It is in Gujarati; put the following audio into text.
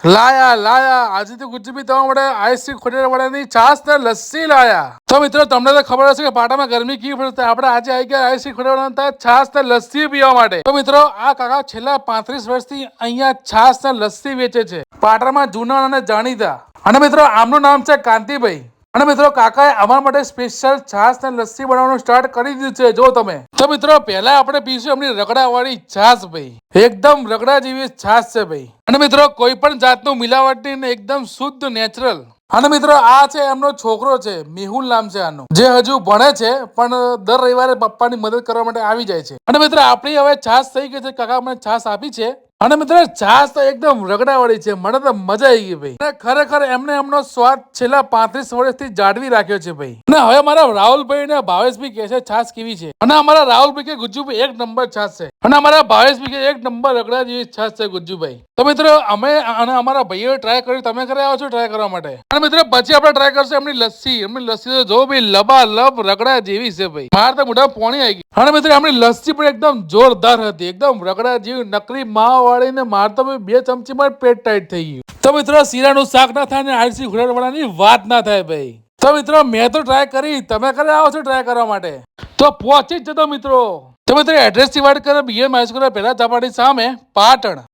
લાયા લાયા આજે તો ગુજ્જુભાઈ તમારા માટે આઈસક્રીમ ખોટેલા વાળાની છાસ ને લસ્સી લાયા. તો મિત્રો તમને તો ખબર હશે કે પાટામાં ગરમી કેવી પડે, આપણે આજે આવી ગયા આઈસક્રીમ ખોટેલા છાસ ને લસ્સી પીવા માટે. તો મિત્રો આ કાકા છેલ્લા 35 વર્ષથી અહીંયા છાસ ને લસ્સી વેચે છે, પાટણમાં જૂના અને જાણીતા. અને મિત્રો આમનું નામ છે કાંતિભાઈ. અને મિત્રો કાકાએ અમારા માટે સ્પેશિયલ છાસ ને લસ્સી બનાવવાનું સ્ટાર્ટ કરી દીધું છે. જો તમે તો મિત્રો પહેલા આપણે પીશું એમની રગડા વાળી છાસ ભાઈ. એકદમ રગડા જેવી છાસ છે ભાઈ. અને મિત્રો કોઈ પણ જાતનું મિલાવટ નહીં, એકદમ શુદ્ધ નેચરલ. અને મિત્રો આ છે એમનો છોકરો છે, મેહુલ નામ છે આનું, જે હજુ ભણે છે પણ દર રવિવારે પપ્પાની મદદ કરવા માટે આવી જાય છે. અને મિત્રો આપણી હવે છાસ થઈ ગઈ છે, કાકા મને છાસ આપી છે. અને મિત્રો છાસ તો એકદમ રગડા વાળી છે, મને તો મજા આવી ગઈ ભાઈ. અને ખરેખર એમને એમનો સ્વાદ છેલ્લા 35 વર્ષથી જાળવી રાખ્યો છે ભાઈ. અને હવે મારા રાહુલભાઈ ને ભાવેશભાઈ કહે છે છાસ કેવી છે, અને અમારા રાહુલભાઈ કે ગુજ્જુભાઈ એક નંબર છાસ છે, અને અમારા ભાવેશભાઈ કે એક નંબર રગડા જેવી છાસ છે ગુજ્જુભાઈ. તો મિત્રો અમે અને અમારા ભાઈઓ ટ્રાય કર્યું, તમે કરે આવો છો ટ્રાય કરવા માટે. અને મિત્રો પછી આપણે ટ્રાય કરશું એમની લસ્સી. એમની લસ્સી તો જો ભાઈ લબાલબ રગડા જેવી છે ભાઈ, મારે તો મોઢા પોણી આવી ગઈ. અને મિત્રો એમની લસ્સી પણ એકદમ જોરદાર હતી, એકદમ રગડા જેવી નકરી માવા વાળી ને માર તો 2 ચમચી માં પેટ ટાઈટ થઈ ગયું. તો મિત્રો શીરાનું શાક ના થાય ને આઈસી ખોડાડવાળાની વાત ના થાય ભાઈ. તો મિત્રો મેં તો ટ્રાય કરી, તમે કરે આવો છો ટ્રાય કરવા માટે તો પહોંચી જ જતો મિત્રો. તો મિત્રો એડ્રેસ થી વાત કરે બીએમ હાઈસ્કૂલ પહેલા ધાબાની સામે પાટણ.